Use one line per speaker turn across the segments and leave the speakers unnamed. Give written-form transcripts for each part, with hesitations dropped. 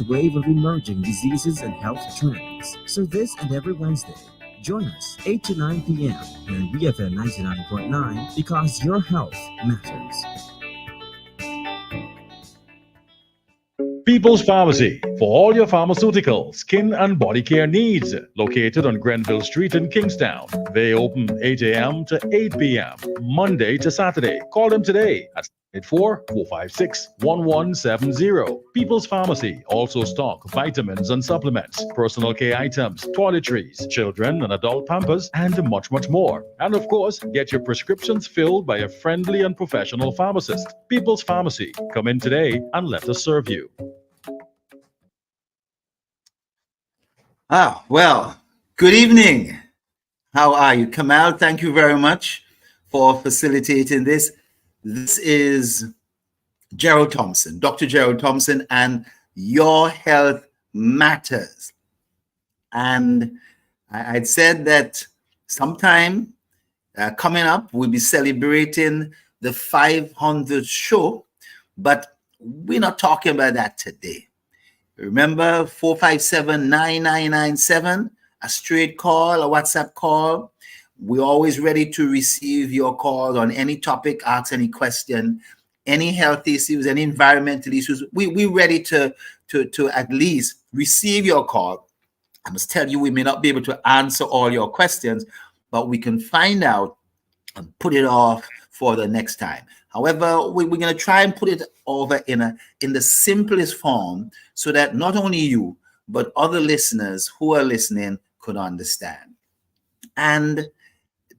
wave of emerging diseases and health trends. So this and every Wednesday, join us 8 to 9 p.m. on BFM 99.9 because your health matters.
People's Pharmacy for all your pharmaceutical, skin, and body care needs. Located on Grenville Street in Kingstown. They open 8 a.m. to 8 p.m. Monday to Saturday. Call them today at 784-456-1170. People's Pharmacy also stock vitamins and supplements, personal care items, toiletries, children and adult pampers, and much, much more. And of course, get your prescriptions filled by a friendly and professional pharmacist. People's Pharmacy. Come in today and let us serve you.
Well, good evening. How are you? Kamal, thank you very much for facilitating this. This is Gerald Thompson, Dr. Gerald Thompson, and Your Health Matters. And I'd said that sometime coming up, we'll be celebrating the 500th show, but we're not talking about that today. Remember, 457-9997, a straight call, a WhatsApp call. We're always ready to receive your call on any topic, ask any question, any health issues, any environmental issues. We're ready to at least receive your call. I must tell you, we may not be able to answer all your questions, but we can find out and put it off for the next time. However, we're going to try and put it over in the simplest form so that not only you, but other listeners who are listening could understand. And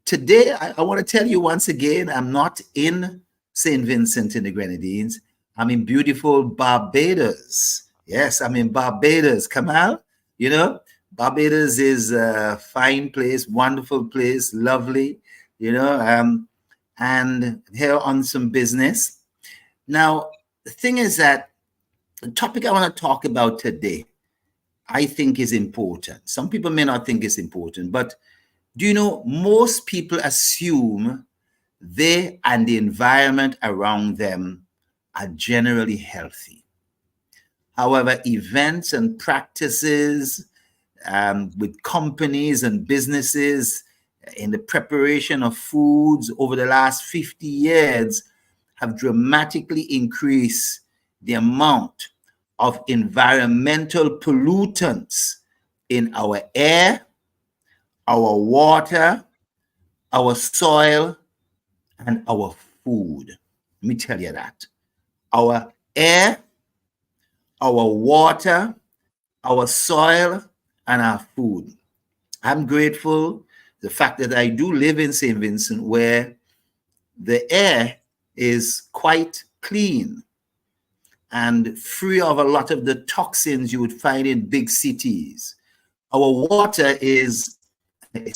today, I want to tell you once again, I'm not in St. Vincent and the Grenadines. I'm in beautiful Barbados. Yes, I'm in Barbados. Kamal, you know, Barbados is a fine place, wonderful place, lovely, you know, and here on some business. Now, the thing is that the topic I want to talk about today, I think is important. Some people may not think it's important, but do you know, most people assume they and the environment around them are generally healthy. However, events and practices with companies and businesses in the preparation of foods over the last 50 years have dramatically increased the amount of environmental pollutants in our air, our water, our soil, and our food. Let me tell you that. Our air, our water, our soil, and our food. I'm grateful the fact that I do live in St. Vincent, where the air is quite clean and free of a lot of the toxins you would find in big cities. Our water it's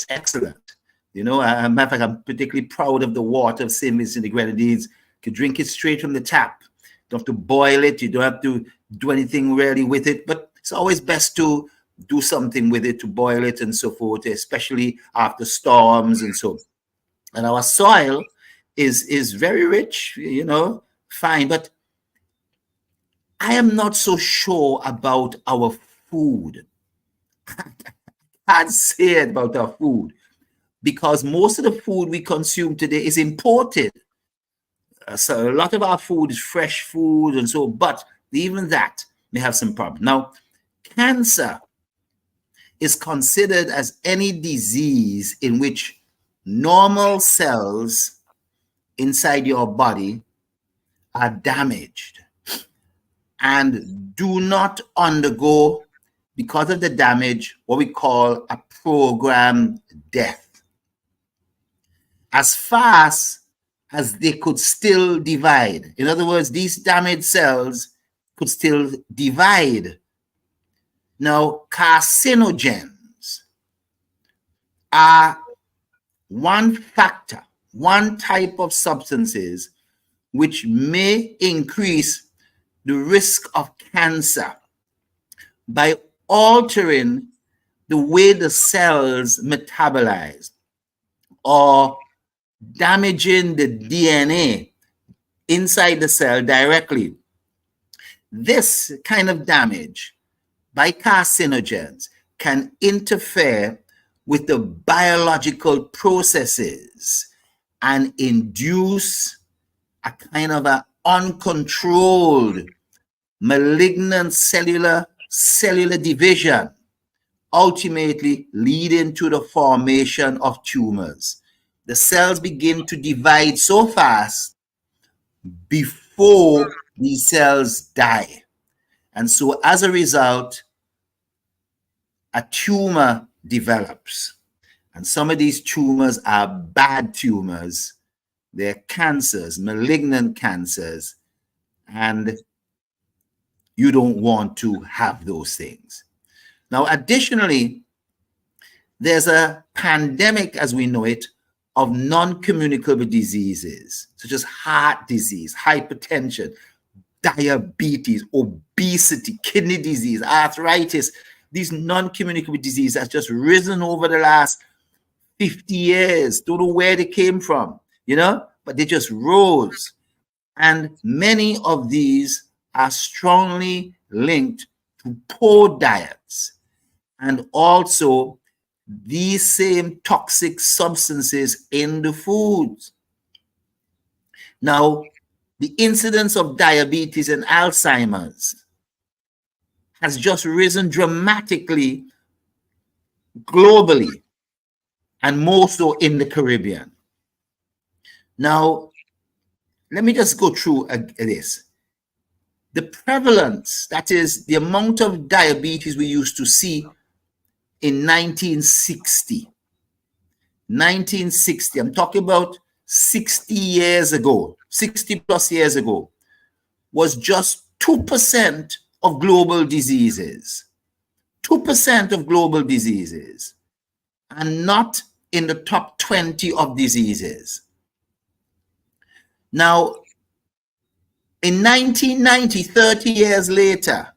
excellent. You know, as a matter of fact, I'm particularly proud of the water of St. Vincent and the Grenadines. You can drink it straight from the tap. You don't have to boil it. You don't have to do anything really with it. But it's always best to do something with it, to boil it and so forth, especially after storms and so. And our soil is very rich, you know, fine. But I am not so sure about our food. I'd say it about our food, because most of the food we consume today is imported. So a lot of our food is fresh food and so, but even that may have some problem. Now, cancer is considered as any disease in which normal cells inside your body are damaged and do not undergo, because of the damage, what we call a programmed death. As fast as they could still divide. In other words, these damaged cells could still divide. Now, carcinogens are one factor, one type of substances which may increase the risk of cancer by altering the way the cells metabolize or damaging the DNA inside the cell directly. This kind of damage by carcinogens can interfere with the biological processes and induce a kind of an uncontrolled malignant cellular division, ultimately leading to the formation of tumors. The cells begin to divide so fast before these cells die. And so as a result, a tumor develops. And some of these tumors are bad tumors. They're cancers, malignant cancers, and you don't want to have those things. Now, additionally, there's a pandemic, as we know it, of non-communicable diseases, such as heart disease, hypertension, diabetes, obesity, kidney disease, arthritis. These non-communicable diseases have just risen over the last 50 years. Don't know where they came from, but they just rose. And many of these are strongly linked to poor diets and also these same toxic substances in the foods. Now, the incidence of diabetes and Alzheimer's has just risen dramatically globally, and more so in the Caribbean. Now, let me just go through this. The prevalence, that is the amount of diabetes we used to see in 1960. 1960, I'm talking about 60 years ago, 60 plus years ago, was just 2% of global diseases. 2% of global diseases, and not in the top 20 of diseases. Now, in 1990, 30 years later,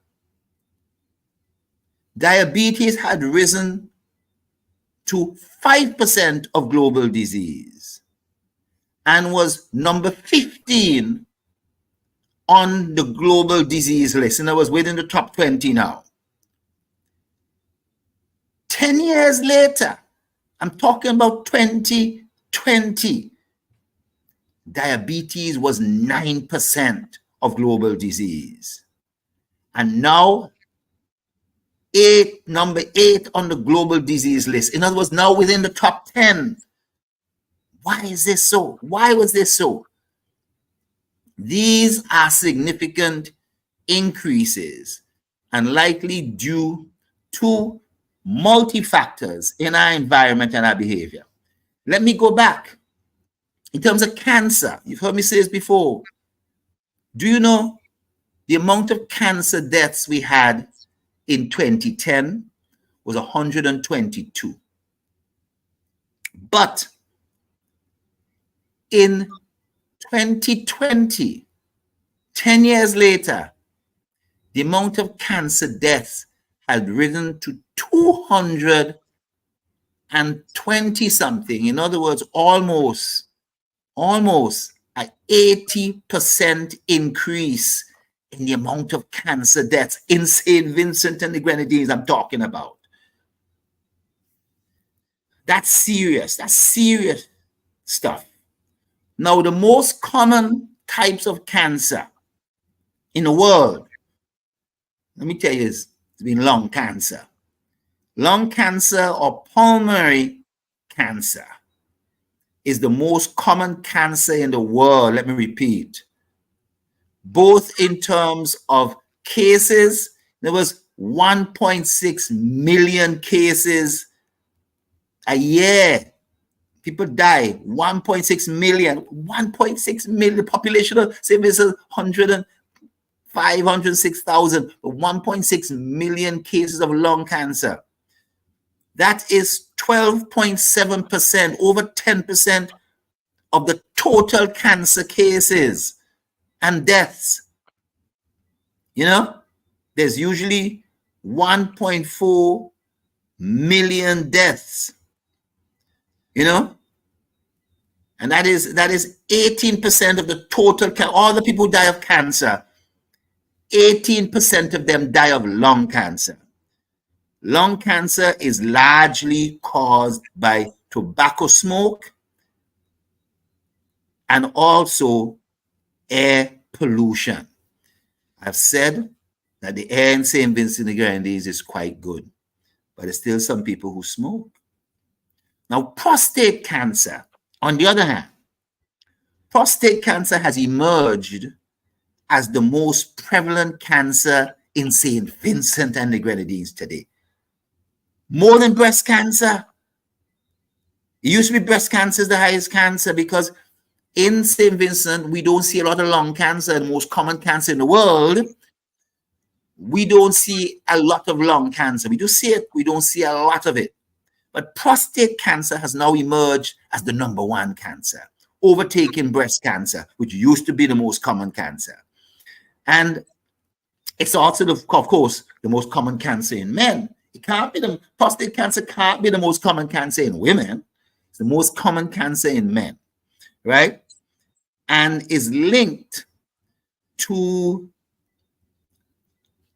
diabetes had risen to 5% of global disease and was number 15 on the global disease list. And I was within the top 20 now. 10 years later, I'm talking about 2020, diabetes was 9% of global disease. And now, number 8 on the global disease list. In other words, now within the top 10. Why is this so? Why was this so? These are significant increases and likely due to multi-factors in our environment and our behavior. Let me go back. In terms of cancer, you've heard me say this before. Do you know the amount of cancer deaths we had in 2010 was 122. But in 2020, 10 years later, the amount of cancer deaths had risen to 220 something. In other words, almost an 80% increase in the amount of cancer deaths in St. Vincent and the Grenadines I'm talking about. That's serious. That's serious stuff. Now, the most common types of cancer in the world, let me tell you, it's been lung cancer. Lung cancer or pulmonary cancer is the most common cancer in the world. Let me repeat. Both in terms of cases, there was 1.6 million cases a year. People die. 1.6 million. 1.6 million. The population of, say, this is 506,000. 1.6 million cases of lung cancer. That is 12.7%, over 10% of the total cancer cases and deaths. You know, there's usually 1.4 million deaths. You know, and that is 18% of the total. All the people who die of cancer, 18% of them die of lung cancer. Lung cancer is largely caused by tobacco smoke and also air pollution. I've said that the air in St. Vincent and the Grenadines is quite good, but there's still some people who smoke. Now, prostate cancer, on the other hand, prostate cancer has emerged as the most prevalent cancer in St. Vincent and the Grenadines today. More than breast cancer. It used to be breast cancer is the highest cancer because in St. Vincent, we don't see a lot of lung cancer, the most common cancer in the world. We don't see a lot of lung cancer. We do see it, we don't see a lot of it. But prostate cancer has now emerged as the number one cancer, overtaking breast cancer, which used to be the most common cancer. And it's also, of course, the most common cancer in men. Prostate cancer can't be the most common cancer in women. It's the most common cancer in men, right? And is linked to,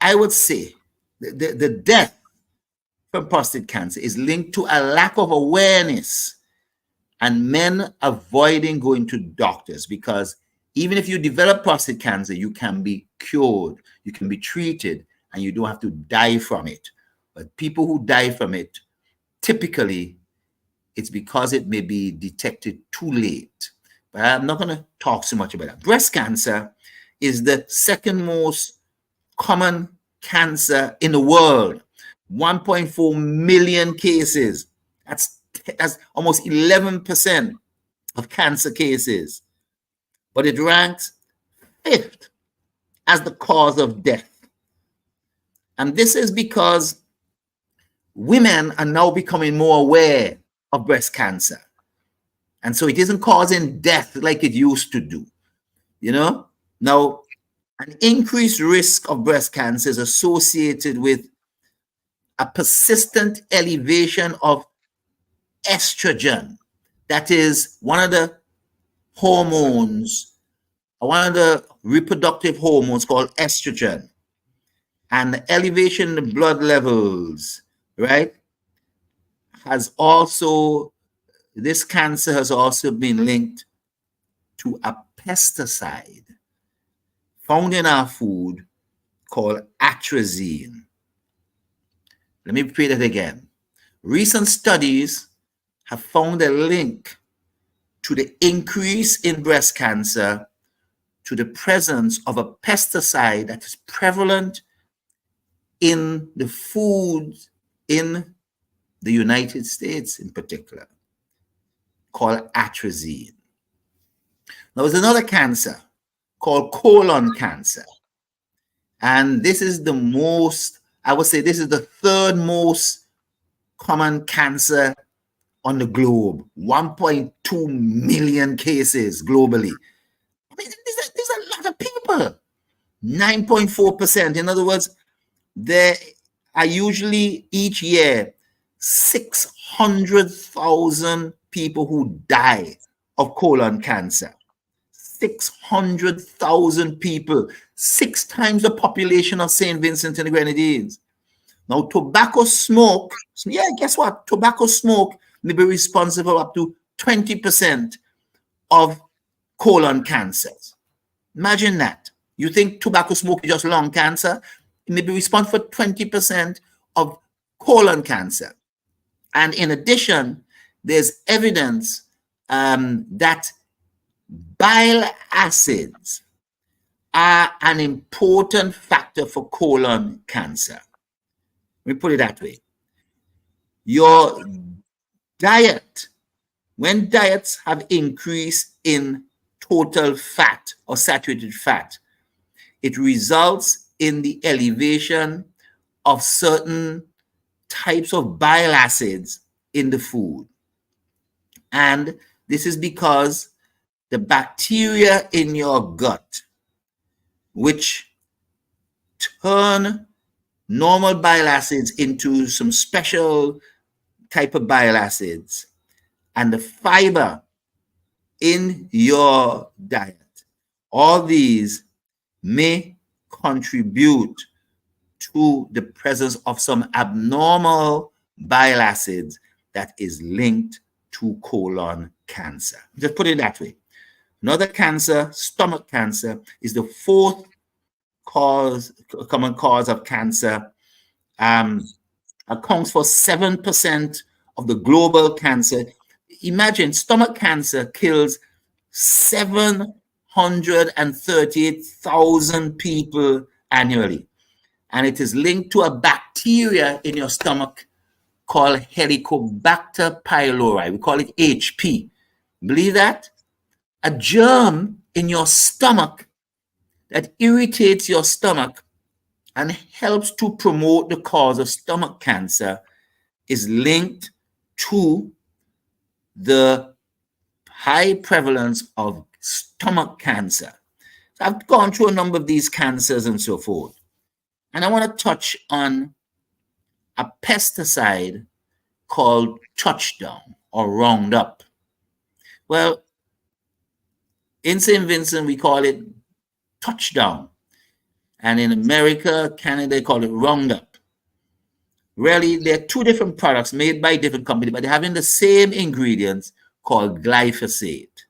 I would say, the death from prostate cancer is linked to a lack of awareness and men avoiding going to doctors, because even if you develop prostate cancer, you can be cured, you can be treated, and you don't have to die from it. But people who die from it, typically, it's because it may be detected too late. But I'm not going to talk so much about that. Breast cancer is the second most common cancer in the world. 1.4 million cases. That's almost 11% of cancer cases. But it ranks 5th as the cause of death. And this is because women are now becoming more aware of breast cancer. And so it isn't causing death like it used to do. You know? Now, an increased risk of breast cancer is associated with a persistent elevation of estrogen. That is one of the hormones, one of the reproductive hormones called estrogen. And the elevation in the blood levels, right, this cancer has also been linked to a pesticide found in our food called atrazine. Let me repeat it again. Recent studies have found a link to the increase in breast cancer to the presence of a pesticide that is prevalent in the foods in the United States in particular, called atrazine. Now, there's another cancer called colon cancer. And this is the most, I would say this is the third most common cancer on the globe. 1.2 million cases globally. I mean, there's a lot of people. 9.4%. In other words, there are usually each year 600,000 people who die of colon cancer. 600,000 people, 6 times the population of St. Vincent and the Grenadines. Now, tobacco smoke, guess what? Tobacco smoke may be responsible up to 20% of colon cancers. Imagine that. You think tobacco smoke is just lung cancer? It may be responsible for 20% of colon cancer. And in addition, there's evidence that bile acids are an important factor for colon cancer. Let me put it that way. Your diet, when diets have increased in total fat or saturated fat, it results in the elevation of certain types of bile acids in the food. And this is because the bacteria in your gut, which turn normal bile acids into some special type of bile acids, and the fiber in your diet, all these may contribute to the presence of some abnormal bile acids that is linked to colon cancer. Just put it that way. Another cancer, stomach cancer, is the fourth common cause of cancer. Accounts for 7% of the global cancer. Imagine stomach cancer kills 738,000 people annually. And it is linked to a bacteria in your stomach called Helicobacter pylori. We call it HP. Believe that? A germ in your stomach that irritates your stomach and helps to promote the cause of stomach cancer is linked to the high prevalence of stomach cancer. So I've gone through a number of these cancers and so forth. And I want to touch on a pesticide called Touchdown or Roundup. Well, in St. Vincent, we call it Touchdown. And in America, Canada, they call it Roundup. Really, they're two different products made by different companies, but they're having the same ingredients called glyphosate.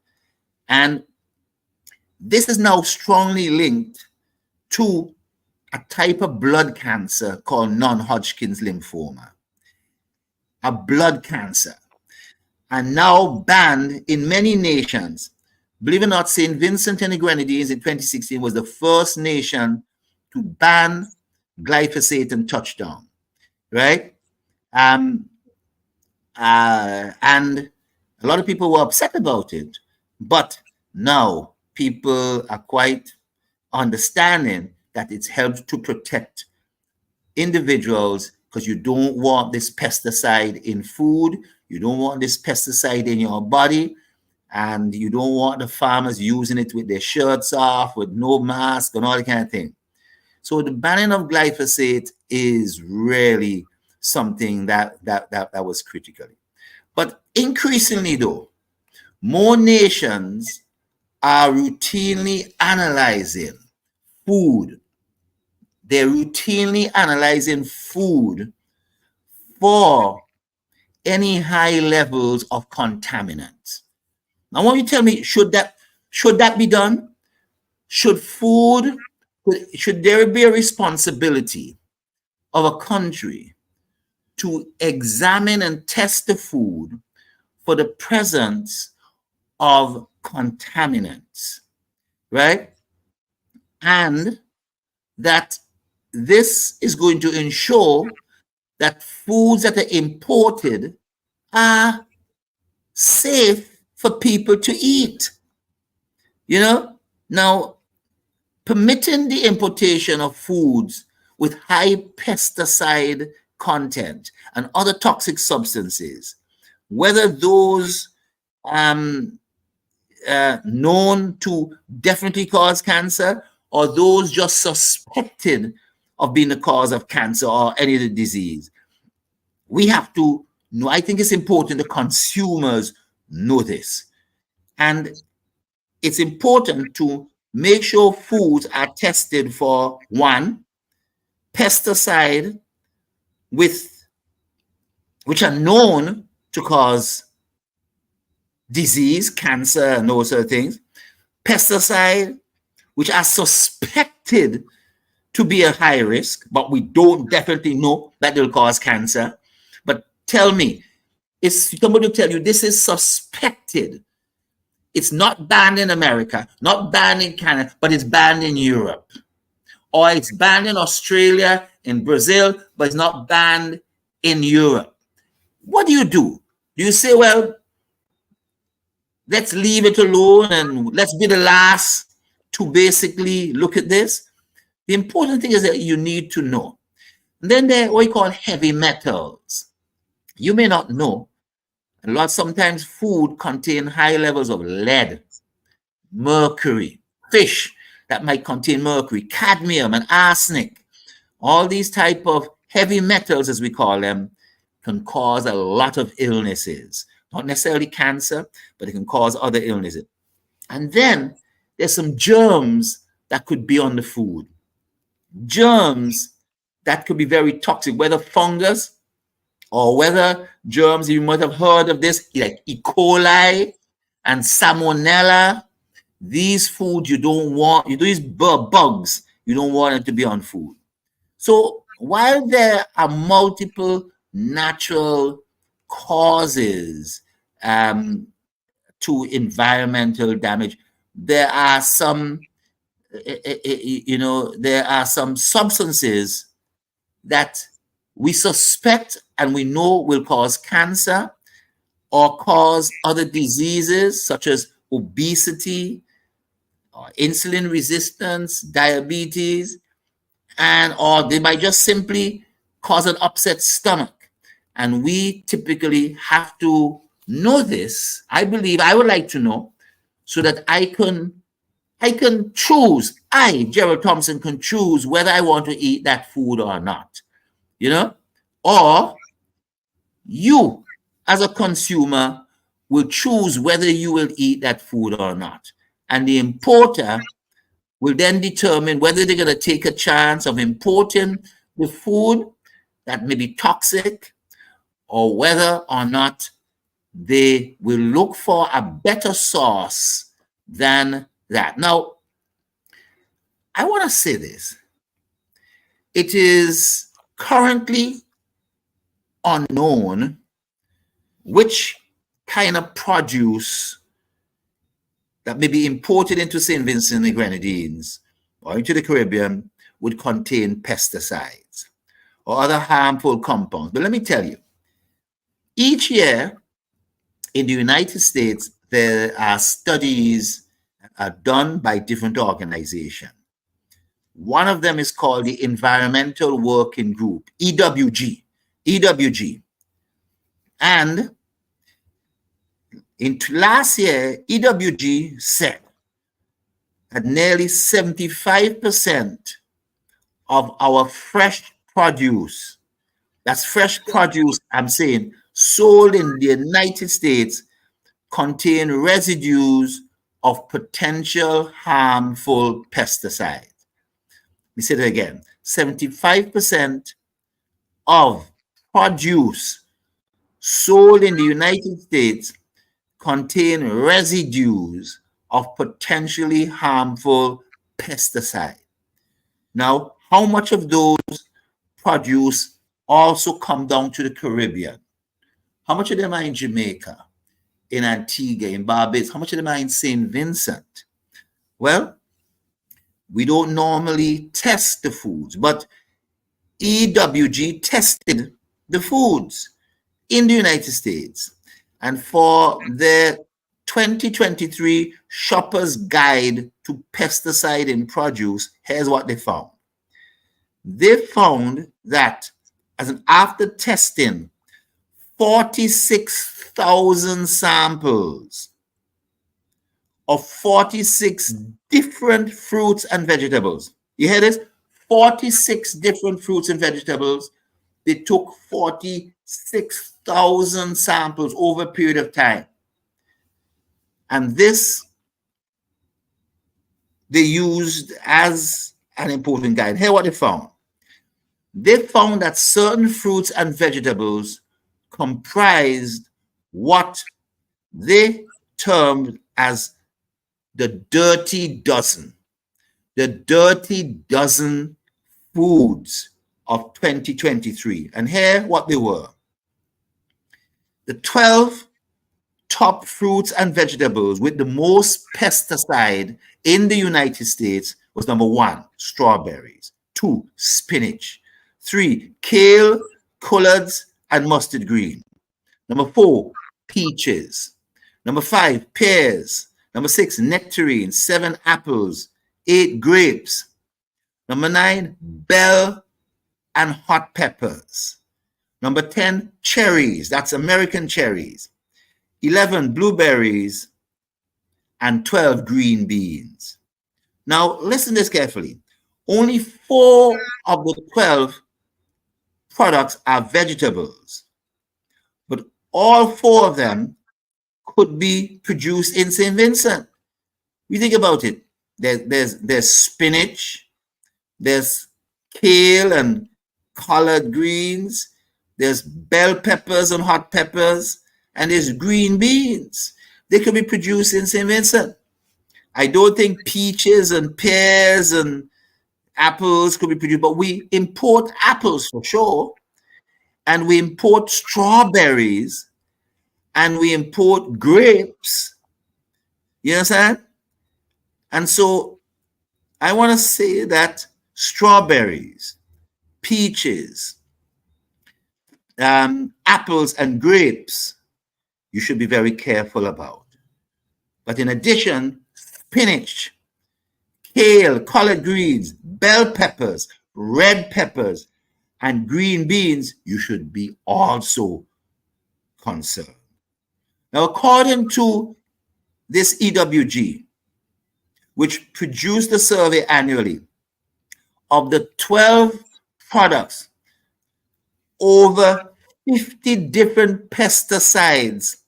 And this is now strongly linked to a type of blood cancer called non-Hodgkin's lymphoma. A blood cancer. And now banned in many nations. Believe it or not, St. Vincent and the Grenadines in 2016 was the first nation to ban glyphosate and Touchdown, right? And a lot of people were upset about it, but now people are quite understanding that it's helped to protect individuals because you don't want this pesticide in food, you don't want this pesticide in your body, and you don't want the farmers using it with their shirts off, with no mask and all that kind of thing. So the banning of glyphosate is really something that was critical. But increasingly though, more nations are routinely analyzing food. They're routinely analyzing food for any high levels of contaminants. Now, I want you to tell me, should that be done? Should there be a responsibility of a country to examine and test the food for the presence of contaminants, right? And that this is going to ensure that foods that are imported are safe for people to eat. You know, now permitting the importation of foods with high pesticide content and other toxic substances, whether those known to definitely cause cancer or those just suspected of being the cause of cancer or any of the disease. We have to know, I think it's important the consumers know this. And it's important to make sure foods are tested for, one, pesticide which are known to cause disease, cancer, and those sort of things. Pesticide which are suspected to be a high risk, but we don't definitely know that they'll cause cancer. But tell me, if somebody will tell you this is suspected, it's not banned in America, not banned in Canada, but it's banned in Europe. Or it's banned in Australia, in Brazil, but it's not banned in Europe. What do? Do you say, well, let's leave it alone and let's be the last to basically look at this? The important thing is that you need to know. And then there are what we call heavy metals. You may not know, sometimes food contain high levels of lead, mercury, fish that might contain mercury, cadmium and arsenic. All these type of heavy metals, as we call them, can cause a lot of illnesses. Not necessarily cancer, but it can cause other illnesses. And then there's some germs that could be on the food. germs that could be very toxic, whether fungus or whether germs, you might have heard of this, like E. coli and Salmonella. These foods you don't want, these bugs, you don't want it to be on food. So while there are multiple natural causes to environmental damage, there are some, there are some substances that we suspect and we know will cause cancer or cause other diseases such as obesity, or insulin resistance, diabetes, or they might just simply cause an upset stomach. And we typically have to know this. I believe I would like to know so that I can choose, Gerald Thompson, can choose whether I want to eat that food or not, or you as a consumer will choose whether you will eat that food or not. And the importer will then determine whether they're going to take a chance of importing the food that may be toxic or whether or not they will look for a better source than that. Now, I want to say this. It is currently unknown which kind of produce that may be imported into St. Vincent and the Grenadines or into the Caribbean would contain pesticides or other harmful compounds. But let me tell you, each year in the United States, there are studies that are done by different organizations. One of them is called the Environmental Working Group, EWG. And last year, EWG said that nearly 75% of our fresh produce, that's fresh produce, I'm saying, sold in the United States, contain residues of potential harmful pesticides. Let me say that again. 75% of produce sold in the United States contain residues of potentially harmful pesticides. Now, how much of those produce also come down to the Caribbean? How much of them are in Jamaica, in Antigua, in Barbados? How much of them are in St. Vincent? Well, we don't normally test the foods, but EWG tested the foods in the United States. And for the 2023 Shopper's Guide to Pesticide in Produce, here's what they found. They found that after testing 46,000 samples of 46 different fruits and vegetables. You hear this? 46 different fruits and vegetables. They took 46,000 samples over a period of time. And this they used as an important guide. Here's what they found. They found that certain fruits and vegetables comprised what they termed as the dirty dozen. The dirty dozen foods of 2023. And here what they were. The 12 top fruits and vegetables with the most pesticide in the United States was number 1, strawberries, 2, spinach, 3, kale, collards, and mustard green. Number 4, peaches. Number 5, pears. Number 6, nectarines. 7, apples. 8, grapes. Number 9, bell and hot peppers. Number 10, cherries. That's American cherries. 11, blueberries. And 12, green beans. Now, listen to this carefully. Only 4 of the 12 products are vegetables, but all 4 of them could be produced in St. Vincent. You think about it. There's spinach, there's kale and collard greens, there's bell peppers and hot peppers, and there's green beans. They could be produced in St. Vincent. I don't think peaches and pears and apples could be produced, but we import apples for sure, and we import strawberries, and we import grapes. You understand? And so I want to say that strawberries, peaches, apples, and grapes, you should be very careful about. But in addition, spinach, kale, collard greens, bell peppers, red peppers, and green beans, you should be also concerned. Now, according to this EWG, which produced a survey annually of the 12 products, over 50 different pesticides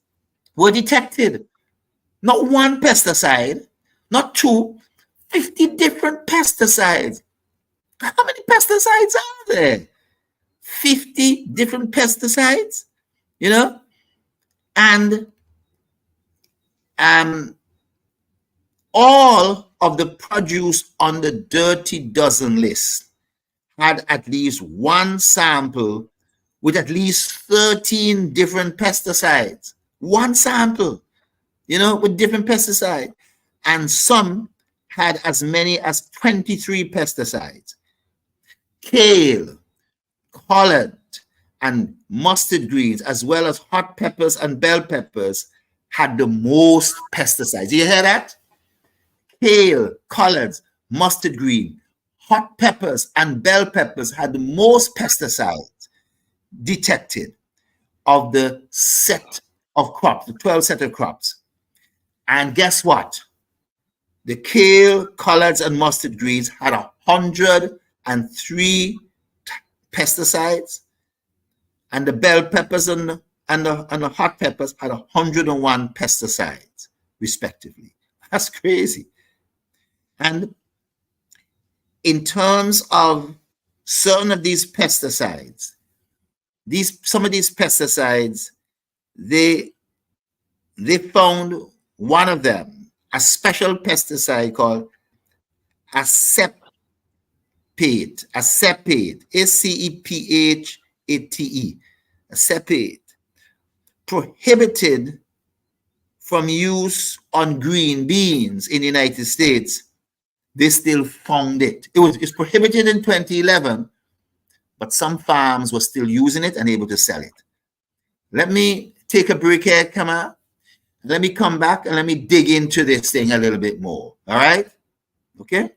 were detected. Not one pesticide, not two, 50 different pesticides. How many pesticides are there? 50 different pesticides, you know? And all of the produce on the dirty dozen list had at least one sample with at least 13 different pesticides. One sample, you know, with different pesticides. And some had as many as 23 pesticides. Kale, collard, and mustard greens, as well as hot peppers and bell peppers, had the most pesticides. You hear that? Kale, collards, mustard green, hot peppers, and bell peppers had the most pesticides detected of the set of crops, the 12 set of crops. And guess what? The kale, collards, and mustard greens had 103 pesticides, and the bell peppers and the hot peppers had 101 pesticides, respectively. That's crazy. And in terms of certain of these pesticides, some of these pesticides, they found one of them, a special pesticide called acephate, acephate, acephate, prohibited from use on green beans in the United States. They still found it. It's prohibited in 2011, but some farms were still using it and able to sell it. Let me take a break here, come on. Let me come back and let me dig into this thing a little bit more. All right? Okay?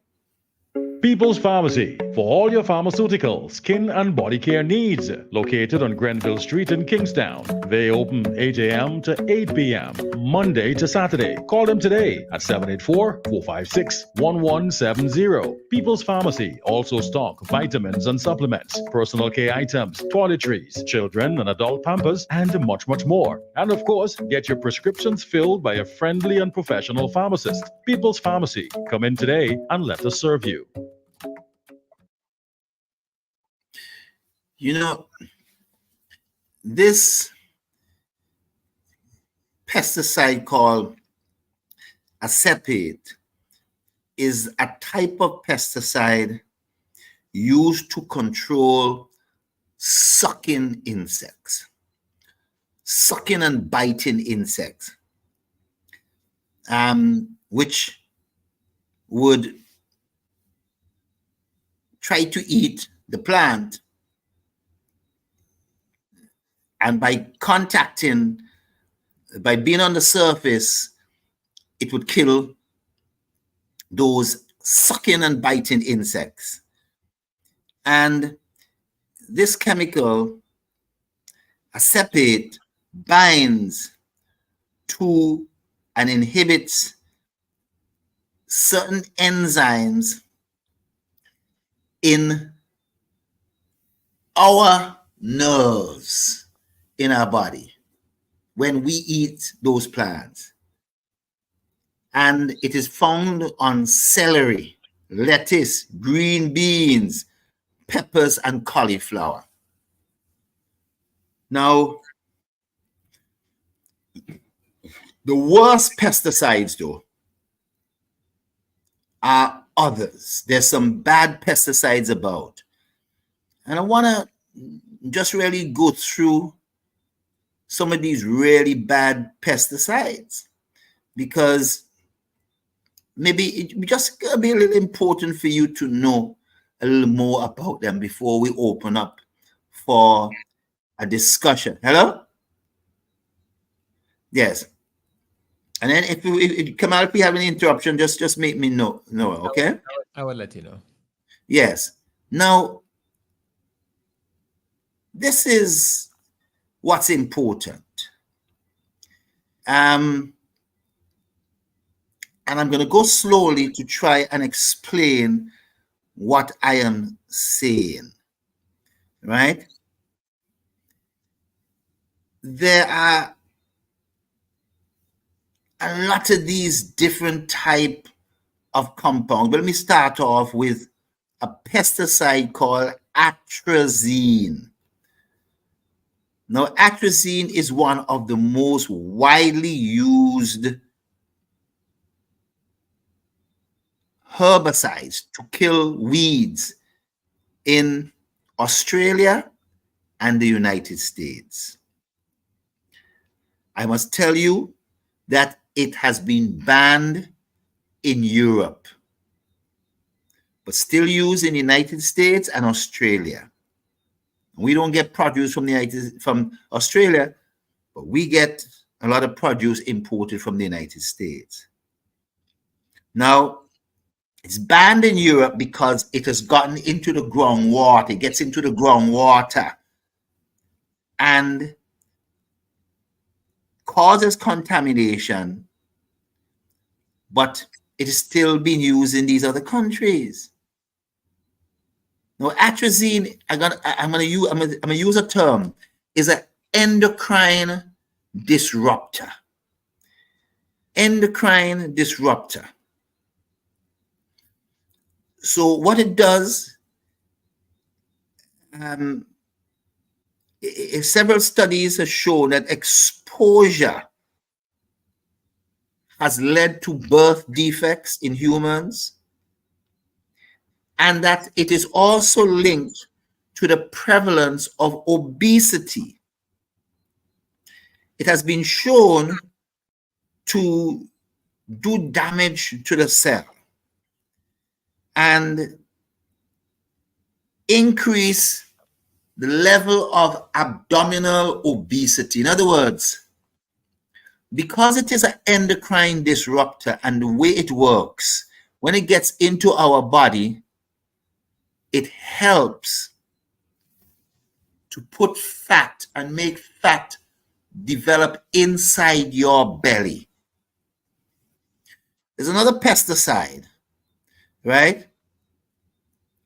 People's Pharmacy, for all your pharmaceutical, skin and body care needs. Located on Grenville Street in Kingstown. They open 8 a.m. to 8 p.m. Monday to Saturday. Call them today at 784-456-1170. People's Pharmacy also stock vitamins and supplements, personal care items, toiletries, children and adult pampers, and much, much more. And of course, get your prescriptions filled by a friendly and professional pharmacist. People's Pharmacy. Come in today and let us serve you.
You know, this pesticide called acephate is a type of pesticide used to control sucking insects, sucking and biting insects, which would try to eat the plant. And by being on the surface, it would kill those sucking and biting insects. And this chemical, acephate, binds to and inhibits certain enzymes in our nerves in our body when we eat those plants. And it is found on celery, lettuce, green beans, peppers and cauliflower. Now, the worst pesticides, though, are others. There's some bad pesticides about. And I want to just really go through some of these really bad pesticides, because maybe it just gonna be a little important for you to know a little more about them before we open up for a discussion. Hello? Yes. And then if Kamal, if we have any interruption, just make me know, okay?
I will let you know.
Yes. Now, this is what's important. And I'm going to go slowly to try and explain what I am saying, right? There are a lot of these different type of compounds. But let me start off with a pesticide called atrazine. Now, atrazine is one of the most widely used herbicides to kill weeds in Australia and the United States. I must tell you that it has been banned in Europe, but still used in the United States and Australia. We don't get produce from Australia, but we get a lot of produce imported from the United States. Now, it's banned in Europe because it has gotten into the groundwater. It gets into the groundwater and causes contamination, but it is still being used in these other countries. Now, atrazine, I'm gonna use a term, is an endocrine disruptor. Endocrine disruptor. So what it does, several studies have shown that exposure has led to birth defects in humans, and that it is also linked to the prevalence of obesity. It has been shown to do damage to the cell and increase the level of abdominal obesity. In other words, because it is an endocrine disruptor and the way it works, when it gets into our body, it helps to put fat and make fat develop inside your belly. There's another pesticide, right,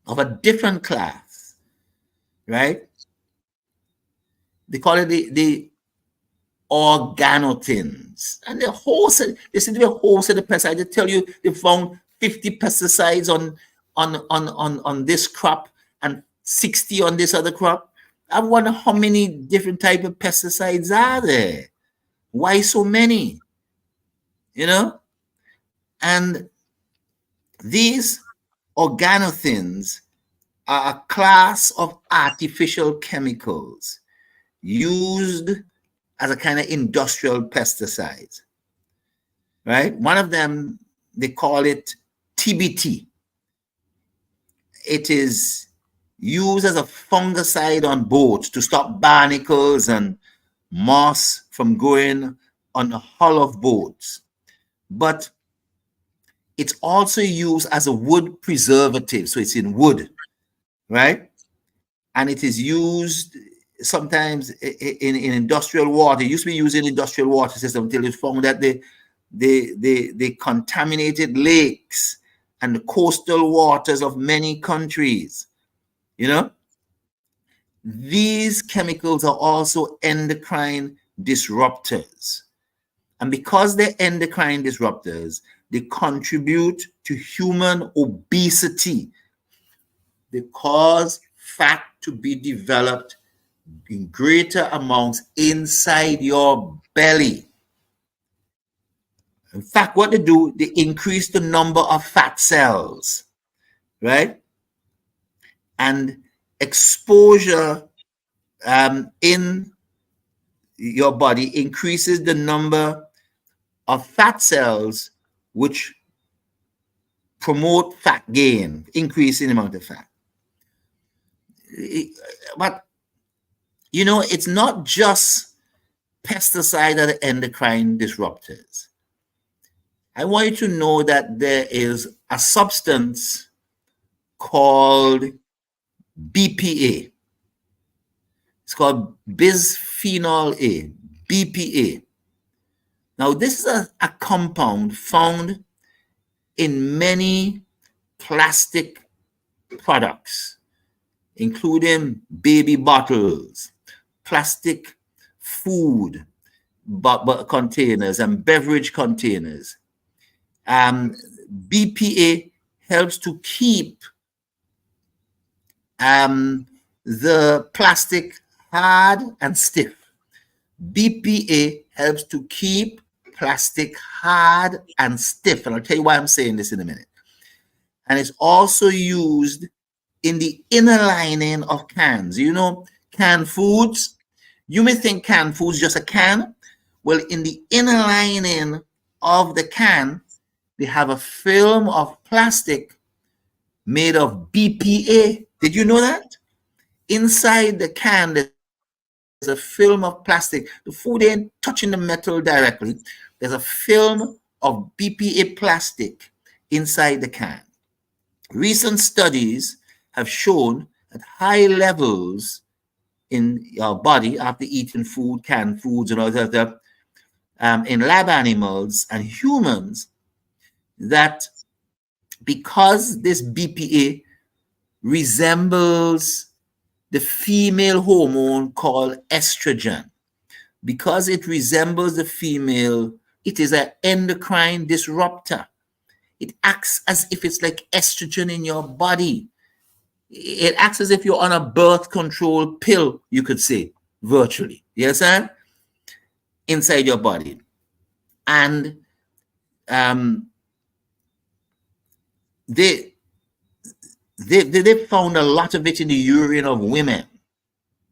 of a different class, right? They call it the organotins. And there seem to be a whole set of pesticides. They tell you they found 50 pesticides on this crop and 60 on this other crop. I wonder how many different type of pesticides are there? Why so many? You know? And these organotins are a class of artificial chemicals used as a kind of industrial pesticide, right? One of them, they call it TBT. It is used as a fungicide on boats to stop barnacles and moss from growing on the hull of boats. But it's also used as a wood preservative, so it's in wood, right? And it is used sometimes in industrial water. It used to be used in industrial water system until it found that they contaminated lakes and the coastal waters of many countries. You know, these chemicals are also endocrine disruptors. And because they're endocrine disruptors, they contribute to human obesity. They cause fat to be developed in greater amounts inside your belly. In fact, what they do, they increase the number of fat cells, right? And exposure in your body increases the number of fat cells, which promote fat gain, increasing the amount of fat. But, you know, it's not just pesticides that are endocrine disruptors. I want you to know that there is a substance called BPA. It's called bisphenol A, BPA. Now, this is a compound found in many plastic products, including baby bottles, plastic food containers, and beverage containers. BPA helps to keep the plastic hard and stiff. BPA helps to keep plastic hard and stiff. And I'll tell you why I'm saying this in a minute. And it's also used in the inner lining of cans. You know, canned foods, you may think canned foods just a can. Well, in the inner lining of the can, they have a film of plastic made of BPA. Did you know that? Inside the can, there's a film of plastic. The food ain't touching the metal directly. There's a film of BPA plastic inside the can. Recent studies have shown that high levels in your body after eating food, canned foods, and other in lab animals and humans, that because this BPA resembles the female hormone called estrogen, because it resembles the female, it is an endocrine disruptor. It acts as if it's like estrogen in your body. It acts as if you're on a birth control pill, you could say, virtually. You understand? Inside your body. And they found a lot of it in the urine of women,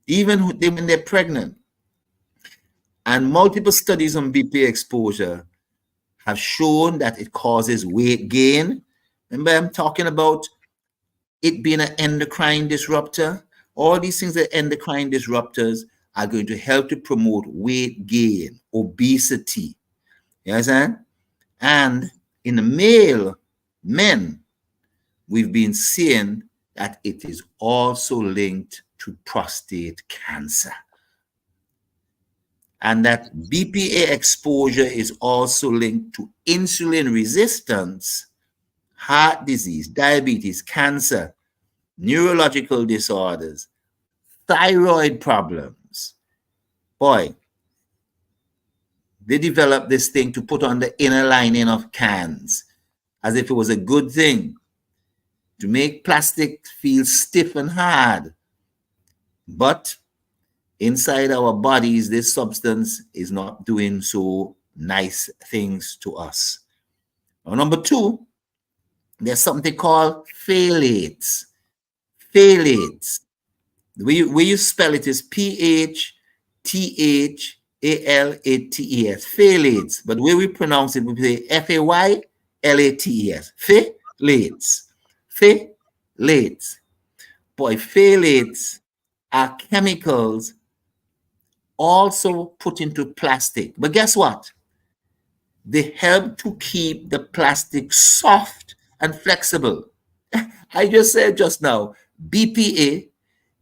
even when they're pregnant. And multiple studies on BPA exposure have shown that it causes weight gain. Remember, I'm talking about it being an endocrine disruptor. All these things that endocrine disruptors are going to help to promote weight gain, obesity. You understand? And in the men, we've been seeing that it is also linked to prostate cancer. And that BPA exposure is also linked to insulin resistance, heart disease, diabetes, cancer, neurological disorders, thyroid problems. Boy, they developed this thing to put on the inner lining of cans as if it was a good thing, to make plastic feel stiff and hard. But inside our bodies, this substance is not doing so nice things to us. Now, number two, there's something called phthalates. Phthalates. The way you spell it is Phthalates. Phthalates. But the way we pronounce it, we say Faylates. Phthalates. Phthalates. Boy, phthalates are chemicals also put into plastic. But guess what? They help to keep the plastic soft and flexible. I just said just now, BPA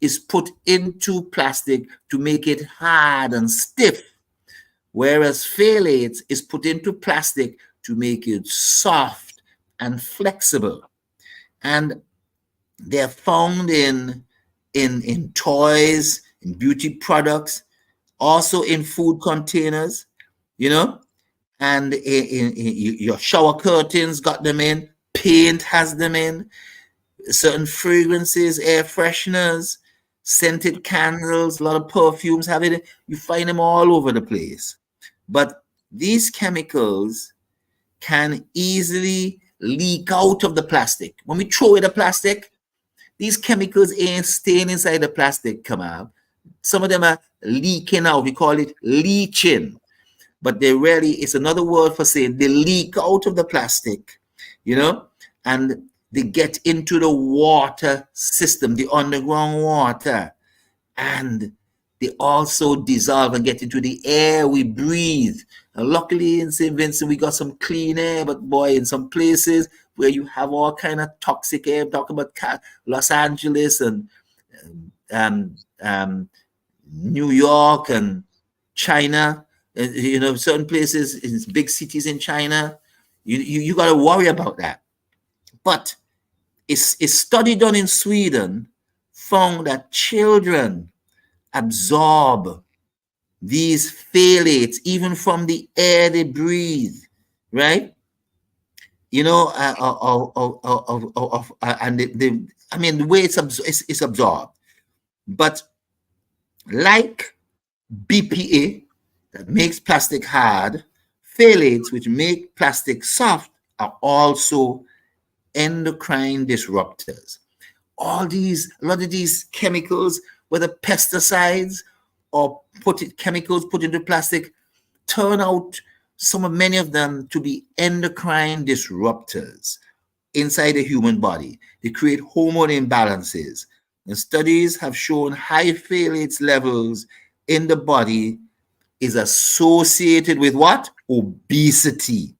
is put into plastic to make it hard and stiff, whereas phthalates is put into plastic to make it soft and flexible. And they're found in toys, in beauty products, also in food containers, you know, and in your shower curtains got them in, paint has them in, certain fragrances, air fresheners, scented candles, a lot of perfumes have it. You find them all over the place. But these chemicals can easily leak out of the plastic. When we throw away the plastic, these chemicals ain't staying inside the plastic, Kamal. Some of them are leaking out. We call it leaching. But they really, it's another word for saying they leak out of the plastic, you know, and they get into the water system, the underground water, and they also dissolve and get into the air we breathe. And luckily in St. Vincent, we got some clean air, but boy, in some places where you have all kind of toxic air, I'm talking about Los Angeles and New York and China, you know, certain places in big cities in China, you got to worry about that. But a study done in Sweden found that children absorb these phthalates even from the air they breathe, right? You know, and I mean, the way it's absorbed. But like BPA that makes plastic hard, phthalates which make plastic soft are also endocrine disruptors. A lot of these chemicals, whether pesticides or chemicals put into plastic, turn out many of them to be endocrine disruptors inside the human body. They create hormone imbalances. And studies have shown high phthalates levels in the body is associated with what? Obesity,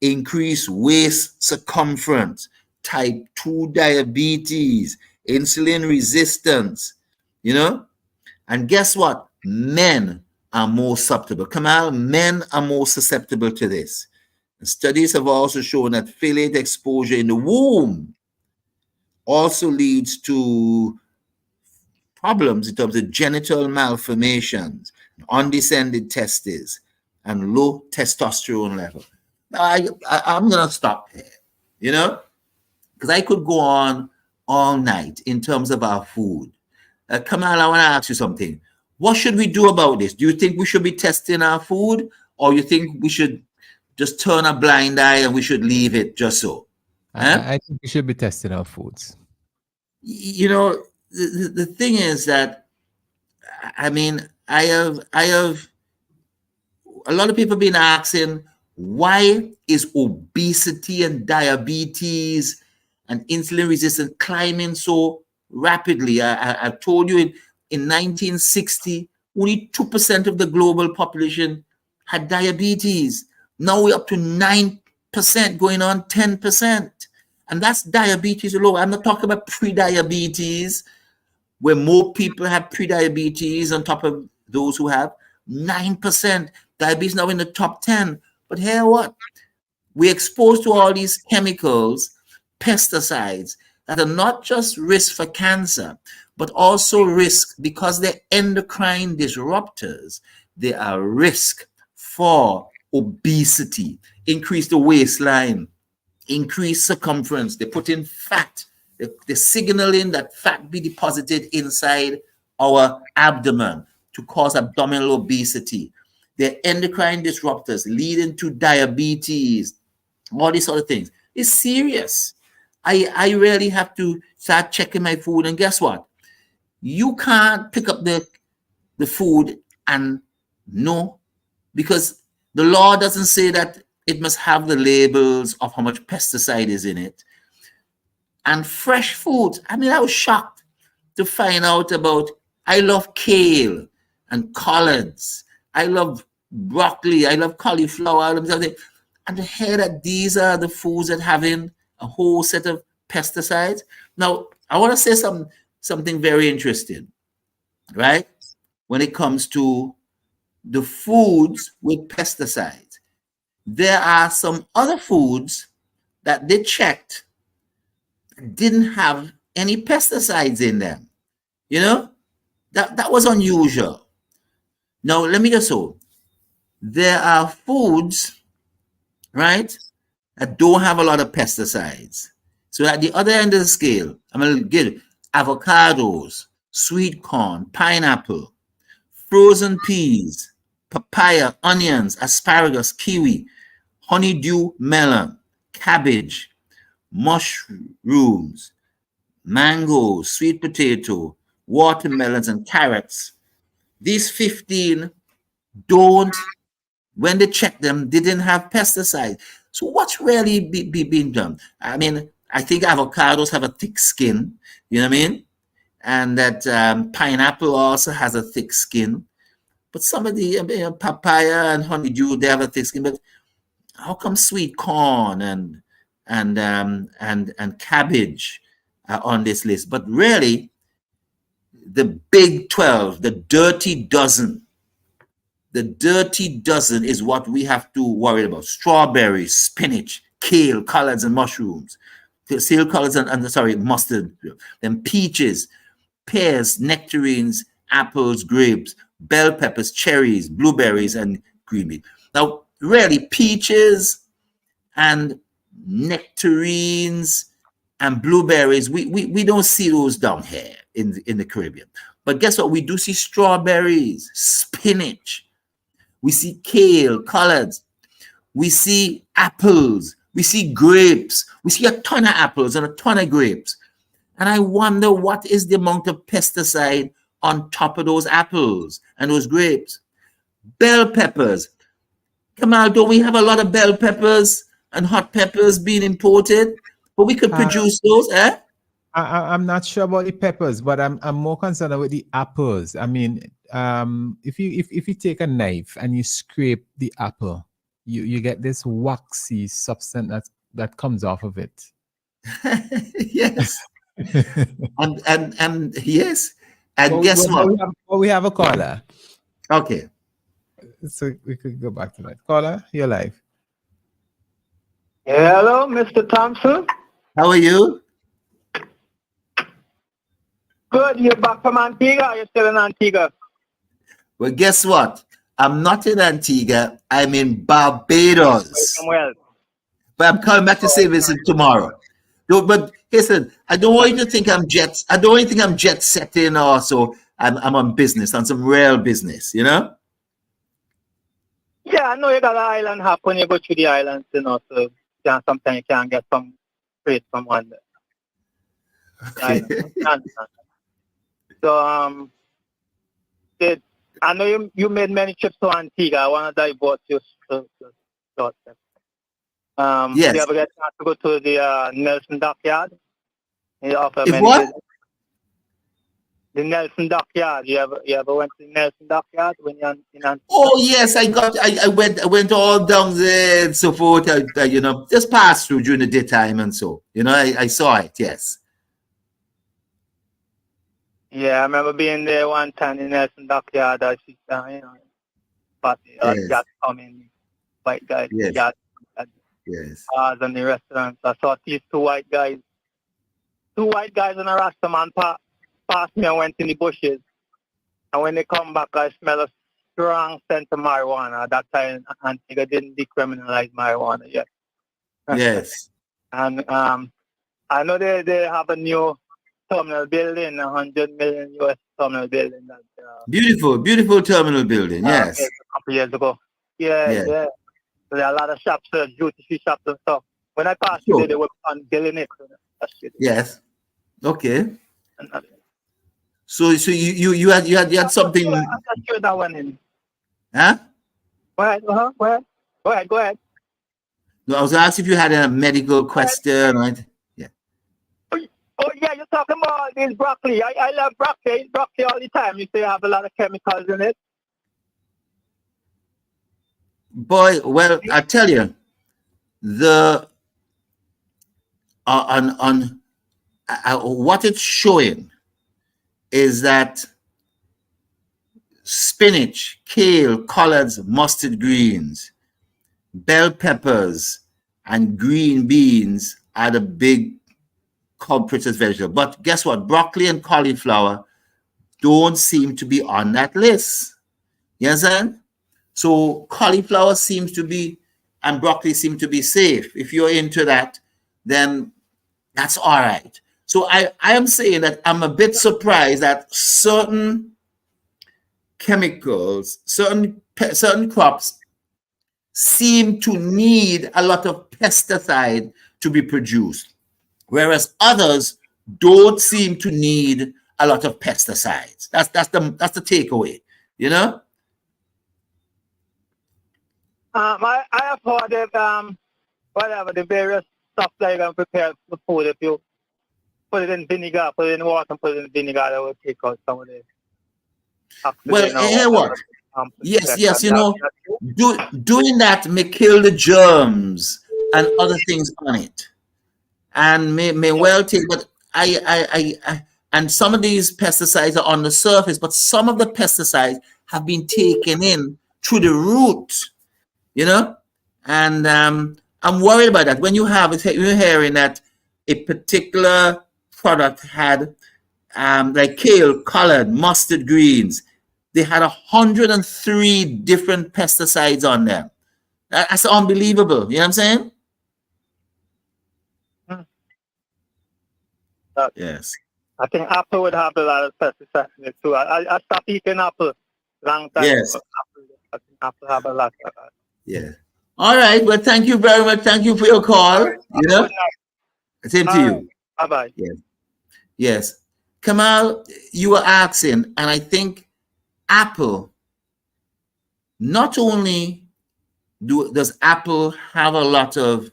increased waist circumference, type 2 diabetes, insulin resistance, you know? And guess what? Men are more susceptible. Kamal, men are more susceptible to this. And studies have also shown that phthalate exposure in the womb also leads to problems in terms of genital malformations, undescended testes, and low testosterone level. I'm going to stop here, you know, because I could go on all night in terms of our food. Kamal, I want to ask you something. What should we do about this? Do you think we should be testing our food, or you think we should just turn a blind eye and we should leave it just so?
I think we should be testing our foods.
You know, the thing is that, I mean, I have a lot of people been asking, why is obesity and diabetes and insulin resistance climbing so rapidly? I've told you in 1960, only 2% of the global population had diabetes. Now we're up to 9%, going on 10%. And that's diabetes alone. I'm not talking about pre-diabetes, where more people have pre-diabetes on top of those who have 9%. Diabetes now in the top 10. But here what? We're exposed to all these chemicals, pesticides, that are not just risk for cancer, but also risk because they're endocrine disruptors. They are risk for obesity, increase the waistline, increase circumference. They put in fat. They're signaling that fat be deposited inside our abdomen to cause abdominal obesity. They're endocrine disruptors leading to diabetes, all these other things. It's serious. I really have to start checking my food. And guess what? You can't pick up the food and know, because the law doesn't say that it must have the labels of how much pesticide is in it. And fresh food, I mean, I was shocked to find out about, I love kale and collards. I love broccoli. I love cauliflower. I love something. And to hear that these are the foods that having a whole set of pesticides. Now, I want to say something very interesting, right? When it comes to the foods with pesticides, there are some other foods that they checked didn't have any pesticides in them. You know, that was unusual. Now, let me just say, there are foods, right, that don't have a lot of pesticides. So at the other end of the scale, I'm going to give avocados, sweet corn, pineapple, frozen peas, papaya, onions, asparagus, kiwi, honeydew melon, cabbage, mushrooms, mangoes, sweet potato, watermelons, and carrots. These 15 don't, when they check them, they didn't have pesticides. So what's really being done? I mean, I think avocados have a thick skin, you know what I mean? And that pineapple also has a thick skin. But some of the papaya and honeydew, they have a thick skin. But how come sweet corn and cabbage are on this list? But really, the big 12, the dirty dozen is what we have to worry about. Strawberries, spinach, kale, collards, and mushrooms. Kale, collards, and mustard. Then peaches, pears, nectarines, apples, grapes, bell peppers, cherries, blueberries, and green beans. Now, really, peaches and nectarines and blueberries, we don't see those down here in the Caribbean. But guess what? We do see strawberries, spinach. We see kale, collards. We see apples. We see grapes. We see a ton of apples and a ton of grapes. And I wonder what is the amount of pesticide on top of those apples and those grapes. Bell peppers. Kamal, don't we have a lot of bell peppers and hot peppers being imported? But we could produce those, eh?
I'm not sure about the peppers, but I'm more concerned with the apples. I mean, if you take a knife and you scrape the apple, you get this waxy substance that comes off of it.
Yes. and yes. And guess what?
We have a caller.
Okay.
So we could go back to that. Caller, you're live.
Hello, Mr. Thompson.
How are you?
Good. You're back from Antigua. You're still in Antigua.
Well, guess what? I'm not in Antigua. I'm in Barbados.
Somewhere.
But I'm coming back to St. Vincent tomorrow. No, but listen, I don't want you to think I'm jet setting or so. I'm on business, on some real business, you know?
Yeah, I know you got an island hop when you go through the islands, you know, so sometimes you can get some freight from one
Okay.
So, I know you made many trips to Antigua. I want to divert you to short trip.
Yes.
You ever get a chance to go to the Nelson Dockyard?
What?
The Nelson Dockyard. You ever went to the Nelson Dockyard when you're in Antigua?
Oh yes, I went all down there and so forth. I you know, just passed through during the daytime and so. You know, I saw it. Yes.
Yeah, I remember being there one time in Nelson Dockyard. I see, you know, but
Yes.
yachts coming, white guys,
Yes.
yachts,
Yes.
bars and the restaurants. I saw these two white guys and a Rastaman passed me and went in the bushes. And when they come back, I smell a strong scent of marijuana. At that time, Antigua didn't decriminalize marijuana yet.
Yes.
And I know they have a new terminal building, $100 million US terminal building. That,
Beautiful terminal building. Yes.
A couple years ago. Yeah. So there are a lot of shops, duty free shops and stuff. When I passed
Sure.
through, they were on building it.
Yes. Okay. So you had something.
I'm not sure that one in.
Huh?
Go ahead.
No, I was asking if you had a medical question, right? Yeah.
Oh yeah, you're talking about this broccoli. I love broccoli. I eat broccoli all the time. You say you have a lot of chemicals in it.
Boy, well, I tell you, the what it's showing is that spinach, kale, collards, mustard greens, bell peppers, and green beans are the big culprits as vegetables. But guess what? Broccoli and cauliflower don't seem to be on that list. You understand? So cauliflower seems to be, and broccoli seem to be safe. If you're into that, then that's all right. So I am saying that I'm a bit surprised that certain chemicals, certain crops seem to need a lot of pesticide to be produced, whereas others don't seem to need a lot of pesticides. That's the takeaway, you know.
I have heard that whatever the various stuff that you can prepare for food, if you put it in vinegar, put it in water, and put it in vinegar, that will take out some of the.
Well, you know what? Yes, you know, doing that may kill the germs and other things on it, and may well take. But and some of these pesticides are on the surface, but some of the pesticides have been taken in through the root, you know, and I'm worried about that. When you're hearing that a particular product had like kale, collard, mustard greens, they had 103 different pesticides on them. That's unbelievable. You know what I'm saying? Yes.
I think apple would have a lot of pesticides in it too. I stopped eating apple long time
Yes.
ago. I think apple have a lot of that.
Yeah. All right. Well, thank you very much. Thank you for your call. You know, same to you.
Bye bye.
Yes. Yes. Kamal, you were asking, and I think Apple, not only does Apple have a lot of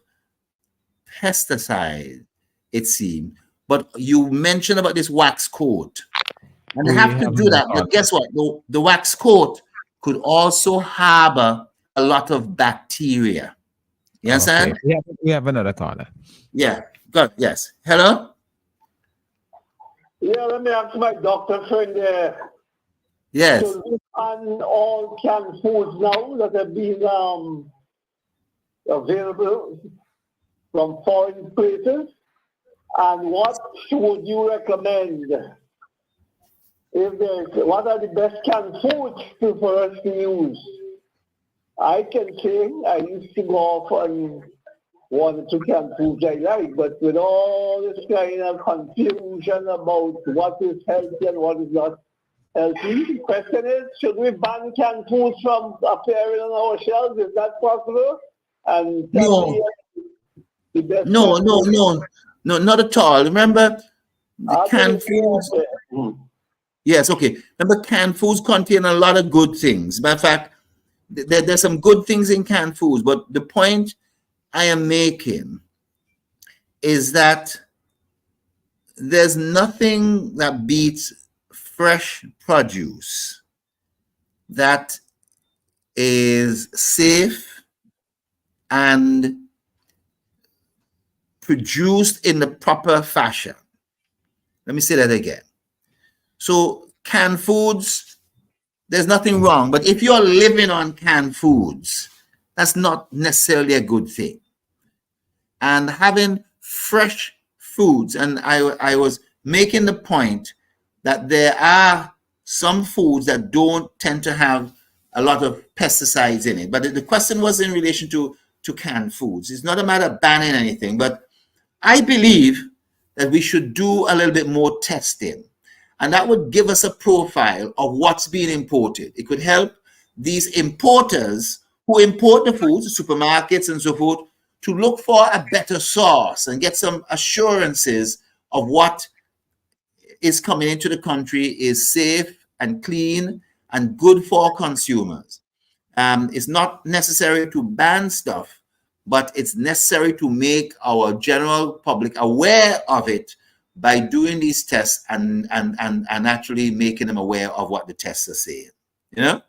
pesticide, it seems, but you mentioned about this wax coat. And they have to do that. But guess what? The wax coat could also harbor a lot of bacteria. You understand?
Okay. We have another caller.
Yeah. Good. Yes. Hello?
Yeah, let me ask my doctor friend there.
Yes.
So we ban all canned foods now that have been available from foreign places. And what would you recommend? What are the best canned foods for us to use? I can say I used to go off on 1 or 2 canned foods I like, but with all this kind of confusion about what is healthy and what is not healthy, the question is, should we ban canned foods from appearing on our shelves? Is that possible? And
No, not at all. Remember, the canned foods. Yes, okay. Remember, canned foods contain a lot of good things. Matter of fact, there's some good things in canned foods, but the point I am making is that there's nothing that beats fresh produce that is safe and produced in the proper fashion. Let me say that again. So canned foods, there's nothing wrong. But if you're living on canned foods, that's not necessarily a good thing. And having fresh foods, and I was making the point that there are some foods that don't tend to have a lot of pesticides in it. But the question was in relation to canned foods. It's not a matter of banning anything, but I believe that we should do a little bit more testing. And that would give us a profile of what's being imported. It could help these importers who import the foods, the supermarkets and so forth, to look for a better source and get some assurances of what is coming into the country is safe and clean and good for consumers. It's not necessary to ban stuff, but it's necessary to make our general public aware of it by doing these tests and actually making them aware of what the tests are saying. You know?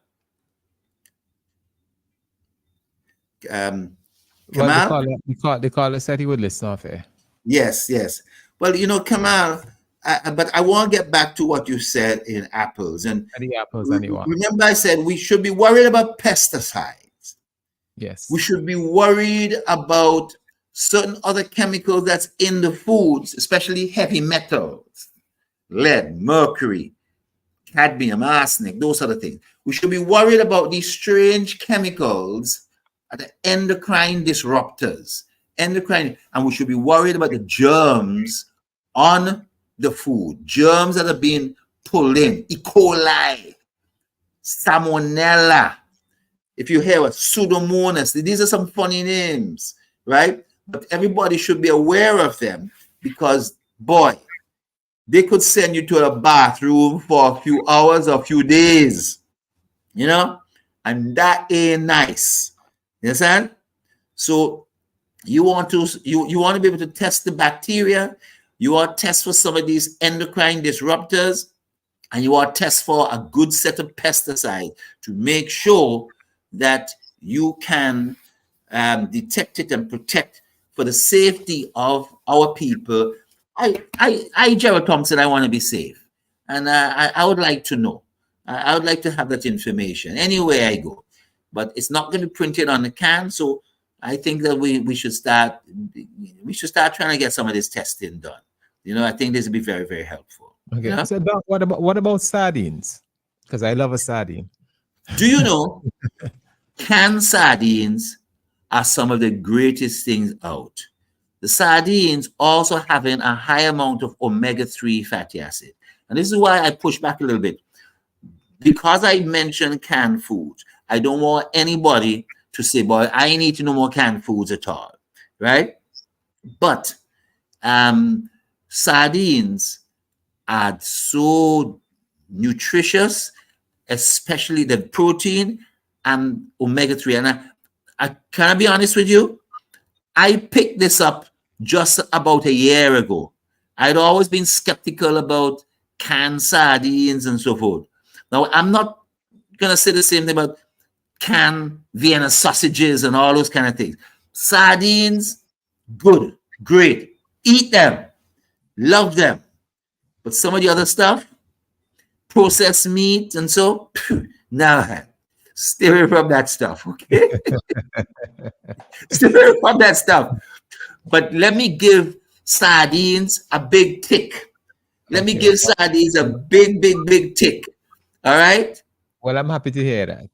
Kamal?
Well, the caller said he would listen off air.
Yes. Well, you know, Kamal, but I want to get back to what you said in apples. And
the apples, anyone.
Remember I said we should be worried about pesticides.
Yes.
We should be worried about certain other chemicals that's in the foods, especially heavy metals, lead, mercury, cadmium, arsenic, those sort of things. We should be worried about these strange chemicals, the endocrine disruptors, endocrine, and we should be worried about the germs on the food, germs that are being pulled in, E. coli, salmonella. If you hear what Pseudomonas, these are some funny names, right? But everybody should be aware of them because, boy, they could send you to a bathroom for a few hours or a few days, you know, and that ain't nice. You understand? So you want to be able to test the bacteria, you want to test for some of these endocrine disruptors, and you want to test for a good set of pesticides to make sure that you can detect it and protect for the safety of our people. Gerald Thompson, I want to be safe. And I would like to know. I would like to have that information anywhere I go. But it's not going to print it on the can. So I think that we should start trying to get some of this testing done. You know, I think this would be very, very helpful.
Okay.
Yeah?
So Doc, what about sardines? Because I love a sardine.
Do you know canned sardines are some of the greatest things out? The sardines also having a high amount of omega-3 fatty acid. And this is why I push back a little bit. Because I mentioned canned foods, I don't want anybody to say, boy, I need to know more canned foods at all, right? But sardines are so nutritious, especially the protein and omega-3. And I can I be honest with you? I picked this up just about a year ago. I'd always been skeptical about canned sardines and so forth. Now, I'm not going to say the same thing about canned Vienna sausages and all those kind of things. Sardines, good, great. Eat them. Love them. But some of the other stuff, processed meat and so, nah, stay away from that stuff, okay? Stay away from that stuff. But let me give sardines a big tick. Let me give sardines a big, big, big tick. All right?
Well, I'm happy to hear that.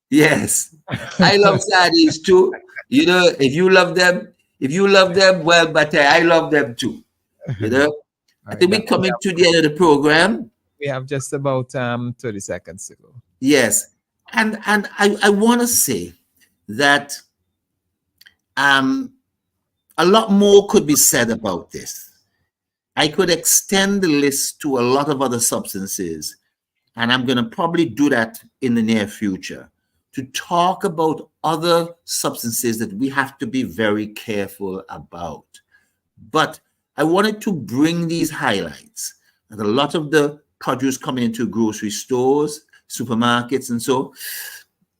Yes. I love sardines too. You know, if you love them, well, but I love them too. You know? I think we're coming to the end of the program.
We have just about 30 seconds to go.
Yes. And I want to say that a lot more could be said about this. I could extend the list to a lot of other substances, and I'm going to probably do that in the near future to talk about other substances that we have to be very careful about. But I wanted to bring these highlights. And a lot of the produce coming into grocery stores, supermarkets, and so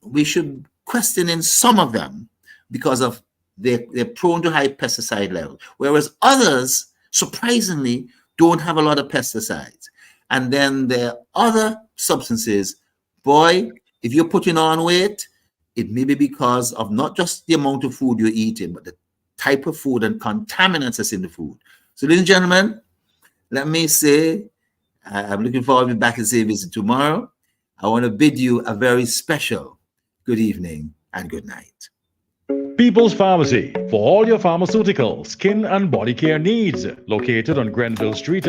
we should question in some of them because of they're prone to high pesticide levels, whereas others, surprisingly, don't have a lot of pesticides. And then there are other substances, boy, if you're putting on weight, it may be because of not just the amount of food you're eating, but the type of food and contaminants that's in the food. So, ladies and gentlemen, let me say, I'm looking forward to be back in the same visit tomorrow. I want to bid you a very special good evening and good night.
People's Pharmacy, for all your pharmaceutical, skin and body care needs. Located on Grenville Street